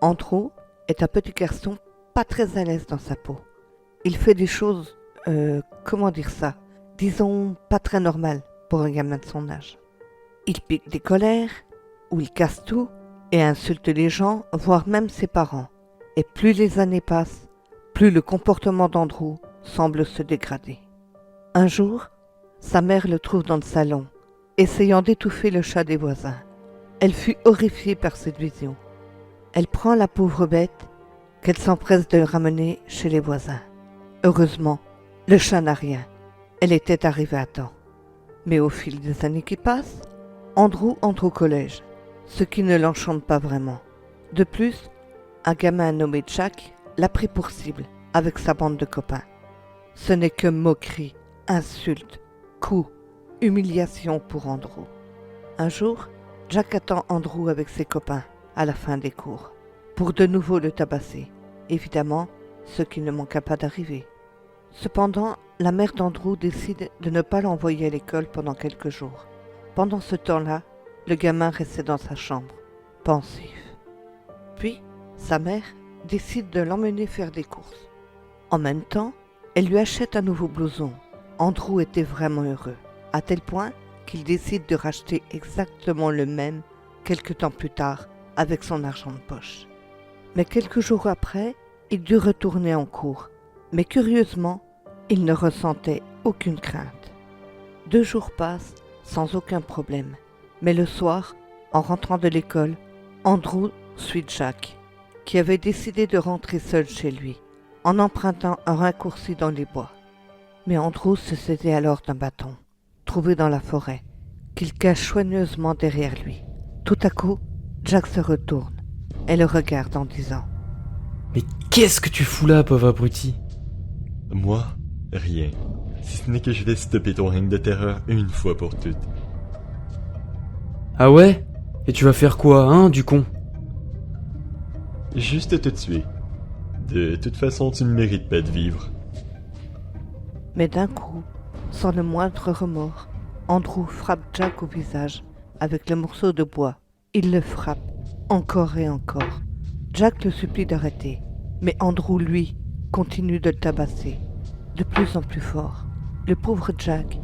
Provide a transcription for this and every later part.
Andrew est un petit garçon pas très à l'aise dans sa peau. Il fait des choses, comment dire ça, disons pas très normales pour un gamin de son âge. Il pique des colères, ou il casse tout, et insulte les gens, voire même ses parents. Et plus les années passent, plus le comportement d'Andrew semble se dégrader. Un jour, sa mère le trouve dans le salon, essayant d'étouffer le chat des voisins. Elle fut horrifiée par cette vision. Elle prend la pauvre bête, qu'elle s'empresse de ramener chez les voisins. Heureusement, le chat n'a rien. Elle était arrivée à temps. Mais au fil des années qui passent, Andrew entre au collège, ce qui ne l'enchante pas vraiment. De plus, un gamin nommé Jack l'a pris pour cible avec sa bande de copains. Ce n'est que moqueries, insultes, coups, humiliations pour Andrew. Un jour, Jack attend Andrew avec ses copains à la fin des cours, pour de nouveau le tabasser. Évidemment, ce qui ne manqua pas d'arriver. Cependant, la mère d'Andrew décide de ne pas l'envoyer à l'école pendant quelques jours. Pendant ce temps-là, le gamin restait dans sa chambre, pensif. Puis, sa mère décide de l'emmener faire des courses. En même temps, elle lui achète un nouveau blouson. Andrew était vraiment heureux, à tel point qu'il décide de racheter exactement le même quelque temps plus tard avec son argent de poche. Mais quelques jours après, il dut retourner en cours. Mais curieusement, il ne ressentait aucune crainte. 2 jours passent sans aucun problème. Mais le soir, en rentrant de l'école, Andrew suit Jack, qui avait décidé de rentrer seul chez lui, en empruntant un raccourci dans les bois. Mais Andrew se saisit alors d'un bâton, trouvé dans la forêt, qu'il cache soigneusement derrière lui. Tout à coup, Jack se retourne et le regarde en disant « Mais qu'est-ce que tu fous là, pauvre abruti ?» Moi, rien. Si ce n'est que je vais stopper ton règne de terreur une fois pour toutes. Ah ouais? Et tu vas faire quoi, hein, du con? Juste te tuer. De toute façon, tu ne mérites pas de vivre. Mais d'un coup, sans le moindre remords, Andrew frappe Jack au visage avec le morceau de bois. Il le frappe encore et encore. Jack le supplie d'arrêter, mais Andrew, lui, continue de le tabasser, de plus en plus fort. Le pauvre Jack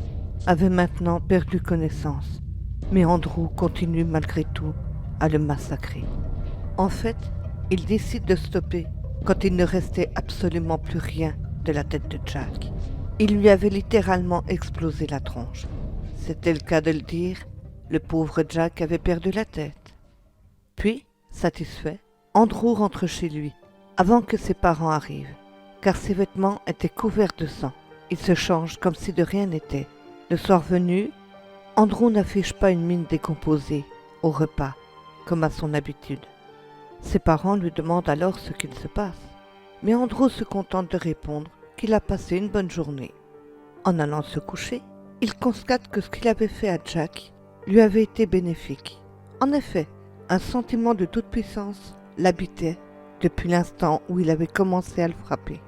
avait maintenant perdu connaissance, mais Andrew continue malgré tout à le massacrer. En fait, il décide de stopper quand il ne restait absolument plus rien de la tête de Jack. Il lui avait littéralement explosé la tronche. C'était le cas de le dire, le pauvre Jack avait perdu la tête. Puis, satisfait, Andrew rentre chez lui, avant que ses parents arrivent, car ses vêtements étaient couverts de sang. Il se change comme si de rien n'était. Le soir venu, Andrew n'affiche pas une mine décomposée au repas, comme à son habitude. Ses parents lui demandent alors ce qu'il se passe, mais Andrew se contente de répondre qu'il a passé une bonne journée. En allant se coucher, il constate que ce qu'il avait fait à Jack lui avait été bénéfique. En effet, un sentiment de toute-puissance l'habitait depuis l'instant où il avait commencé à le frapper.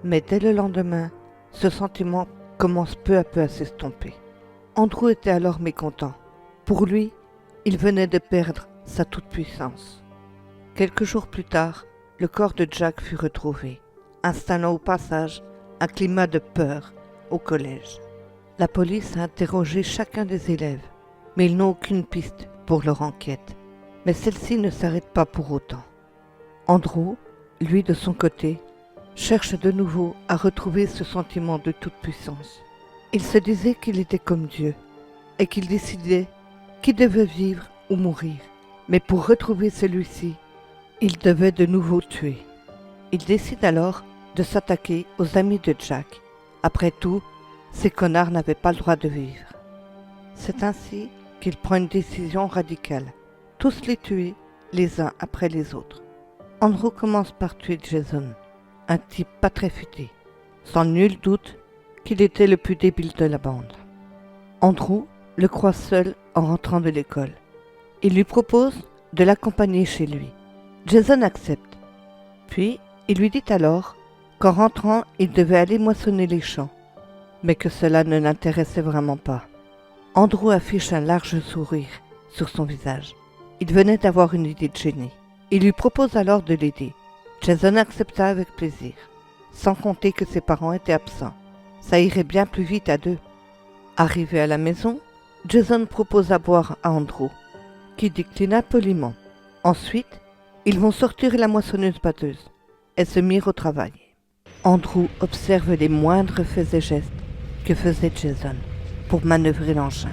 Mais dès le lendemain, ce sentiment commence peu à peu à s'estomper. Andrew était alors mécontent. Pour lui, il venait de perdre sa toute-puissance. Quelques jours plus tard, le corps de Jack fut retrouvé, installant au passage un climat de peur au collège. La police a interrogé chacun des élèves, mais ils n'ont aucune piste pour leur enquête. Mais celle-ci ne s'arrête pas pour autant. Andrew, lui de son côté, cherche de nouveau à retrouver ce sentiment de toute-puissance. Il se disait qu'il était comme Dieu et qu'il décidait qui devait vivre ou mourir. Mais pour retrouver celui-ci, il devait de nouveau tuer. Il décide alors de s'attaquer aux amis de Jack. Après tout, ces connards n'avaient pas le droit de vivre. C'est ainsi qu'il prend une décision radicale. Tous les tuer, les uns après les autres. Andrew commence par tuer Jason, un type pas très futé, sans nul doute qu'il était le plus débile de la bande. Andrew le croit seul en rentrant de l'école. Il lui propose de l'accompagner chez lui. Jason accepte. Puis, il lui dit alors qu'en rentrant, il devait aller moissonner les champs, mais que cela ne l'intéressait vraiment pas. Andrew affiche un large sourire sur son visage. Il venait d'avoir une idée de génie. Il lui propose alors de l'aider. Jason accepta avec plaisir, sans compter que ses parents étaient absents. Ça irait bien plus vite à deux. Arrivé à la maison, Jason propose à boire à Andrew, qui déclina poliment. Ensuite, ils vont sortir la moissonneuse-batteuse et se mirent au travail. Andrew observe les moindres faits et gestes que faisait Jason pour manœuvrer l'engin.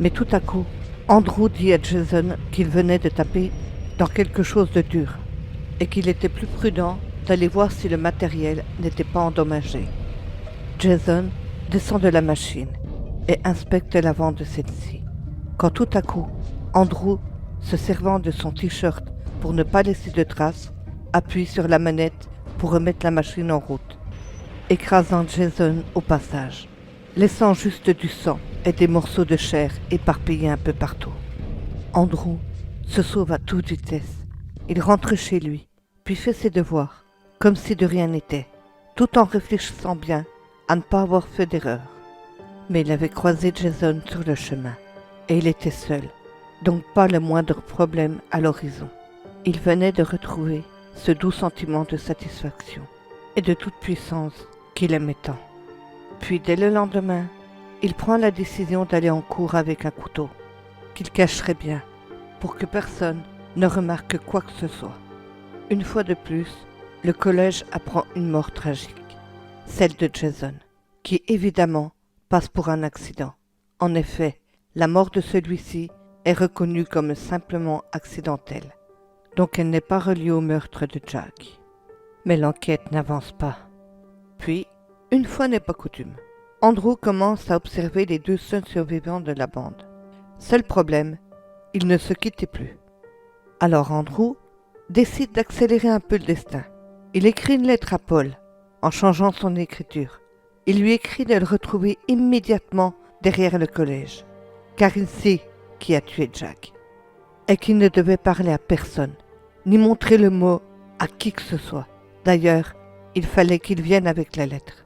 Mais tout à coup, Andrew dit à Jason qu'il venait de taper dans quelque chose de dur et qu'il était plus prudent d'aller voir si le matériel n'était pas endommagé. Jason descend de la machine et inspecte l'avant de celle-ci, quand tout à coup, Andrew, se servant de son t-shirt pour ne pas laisser de traces, appuie sur la manette pour remettre la machine en route, écrasant Jason au passage, laissant juste du sang et des morceaux de chair éparpillés un peu partout. Andrew se sauve à toute vitesse. Il rentre chez lui, puis fait ses devoirs, comme si de rien n'était, tout en réfléchissant bien à ne pas avoir fait d'erreur. Mais il avait croisé Jason sur le chemin, et il était seul, donc pas le moindre problème à l'horizon. Il venait de retrouver ce doux sentiment de satisfaction et de toute puissance qu'il aimait tant. Puis dès le lendemain, il prend la décision d'aller en cours avec un couteau, qu'il cacherait bien, pour que personne ne remarque quoi que ce soit. Une fois de plus, le collège apprend une mort tragique, celle de Jason, qui évidemment passe pour un accident. En effet, la mort de celui-ci est reconnue comme simplement accidentelle, donc elle n'est pas reliée au meurtre de Jack. Mais l'enquête n'avance pas. Puis, une fois n'est pas coutume, Andrew commence à observer les deux seuls survivants de la bande. Seul problème, ils ne se quittaient plus. Alors Andrew décide d'accélérer un peu le destin. Il écrit une lettre à Paul, en changeant son écriture. Il lui écrit de le retrouver immédiatement derrière le collège, car il sait qui a tué Jack, et qu'il ne devait parler à personne, ni montrer le mot à qui que ce soit. D'ailleurs, il fallait qu'il vienne avec la lettre.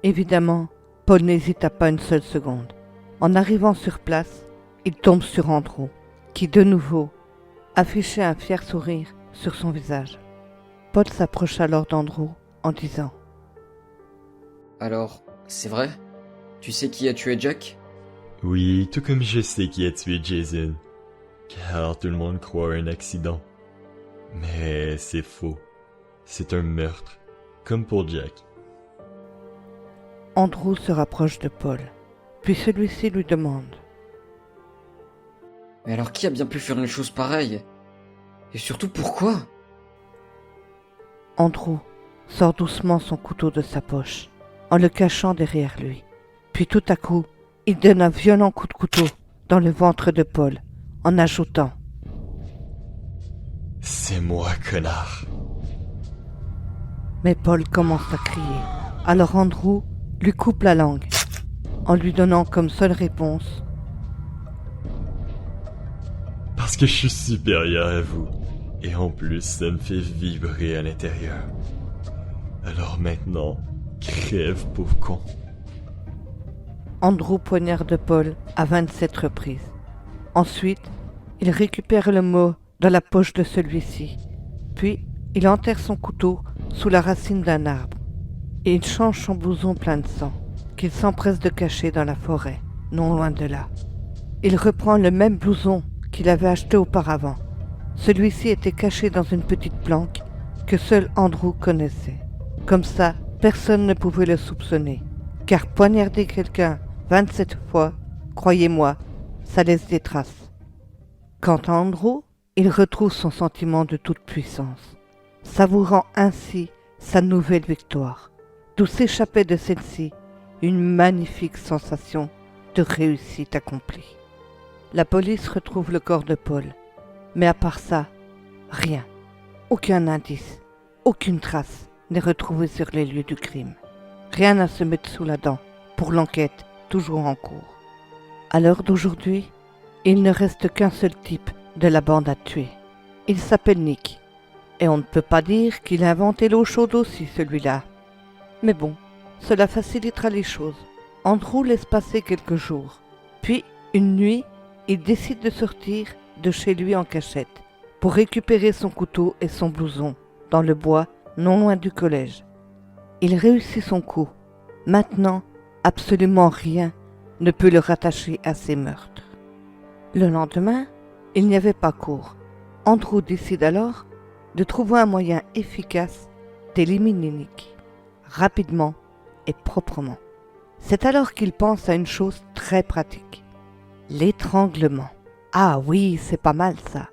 Évidemment, Paul n'hésita pas une seule seconde. En arrivant sur place, il tombe sur Andrew, qui de nouveau affichait un fier sourire sur son visage. Paul s'approcha alors d'Andrew en disant « Alors, c'est vrai? Tu sais qui a tué Jack? Oui, tout comme je sais qui a tué Jason, car tout le monde croit à un accident. Mais c'est faux. C'est un meurtre, comme pour Jack. » Andrew se rapproche de Paul, puis celui-ci lui demande Mais alors qui a bien pu faire une chose pareille? Et surtout pourquoi? Andrew sort doucement son couteau de sa poche, en le cachant derrière lui. Puis tout à coup, il donne un violent coup de couteau dans le ventre de Paul, en ajoutant « C'est moi, connard !» Mais Paul commence à crier. Alors Andrew lui coupe la langue, en lui donnant comme seule réponse « Parce que je suis supérieur à vous, et en plus ça me fait vibrer à l'intérieur. Alors maintenant, crève, pauvre con. » Andrew poignarde Paul à 27 reprises. Ensuite, il récupère le mot dans la poche de celui-ci. Puis, il enterre son couteau sous la racine d'un arbre. Et il change son blouson plein de sang, qu'il s'empresse de cacher dans la forêt, non loin de là. Il reprend le même blouson qu'il avait acheté auparavant. Celui-ci était caché dans une petite planque que seul Andrew connaissait. Comme ça, personne ne pouvait le soupçonner, car poignarder quelqu'un 27 fois, croyez-moi, ça laisse des traces. Quant à Andrew, il retrouve son sentiment de toute puissance, savourant ainsi sa nouvelle victoire, d'où s'échappait de celle-ci une magnifique sensation de réussite accomplie. La police retrouve le corps de Paul, mais à part ça, rien, aucun indice, aucune trace n'est retrouvée sur les lieux du crime. Rien à se mettre sous la dent pour l'enquête toujours en cours. À l'heure d'aujourd'hui, il ne reste qu'un seul type de la bande à tuer. Il s'appelle Nick, et on ne peut pas dire qu'il a inventé l'eau chaude aussi, celui-là. Mais bon, cela facilitera les choses. Andrew laisse passer quelques jours. Puis, une nuit, il décide de sortir de chez lui en cachette, pour récupérer son couteau et son blouson dans le bois non loin du collège. Il réussit son coup. Maintenant, absolument rien ne peut le rattacher à ces meurtres. Le lendemain, il n'y avait pas cours. Andrew décide alors de trouver un moyen efficace d'éliminer Nick, rapidement et proprement. C'est alors qu'il pense à une chose très pratique, l'étranglement. Ah oui, c'est pas mal ça.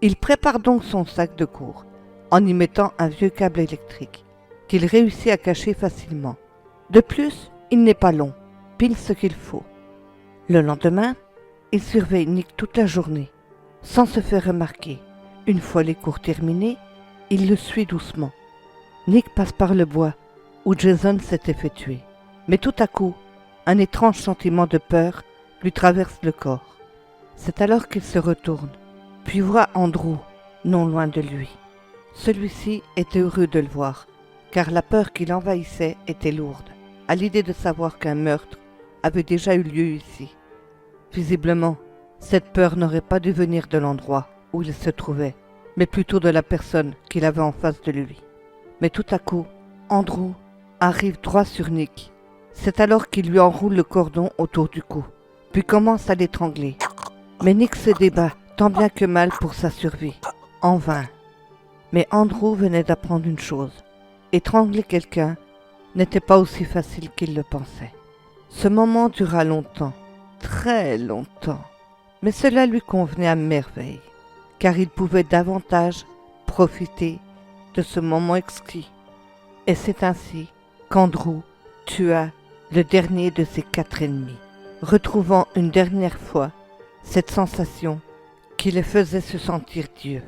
Il prépare donc son sac de cours, en y mettant un vieux câble électrique, qu'il réussit à cacher facilement. De plus, il n'est pas long, pile ce qu'il faut. Le lendemain, il surveille Nick toute la journée, sans se faire remarquer. Une fois les cours terminés, il le suit doucement. Nick passe par le bois, où Jason s'était fait tuer. Mais tout à coup, un étrange sentiment de peur lui traverse le corps. C'est alors qu'il se retourne, puis voit Andrew, non loin de lui. Celui-ci était heureux de le voir, car la peur qui l'envahissait était lourde, à l'idée de savoir qu'un meurtre avait déjà eu lieu ici. Visiblement, cette peur n'aurait pas dû venir de l'endroit où il se trouvait, mais plutôt de la personne qu'il avait en face de lui. Mais tout à coup, Andrew arrive droit sur Nick. C'est alors qu'il lui enroule le cordon autour du cou, puis commence à l'étrangler. Mais Nick se débat tant bien que mal pour sa survie, en vain. Mais Andrew venait d'apprendre une chose. Étrangler quelqu'un n'était pas aussi facile qu'il le pensait. Ce moment dura longtemps, très longtemps, mais cela lui convenait à merveille, car il pouvait davantage profiter de ce moment exquis. Et c'est ainsi qu'Andrew tua le dernier de ses 4 ennemis, retrouvant une dernière fois cette sensation qui le faisait se sentir Dieu.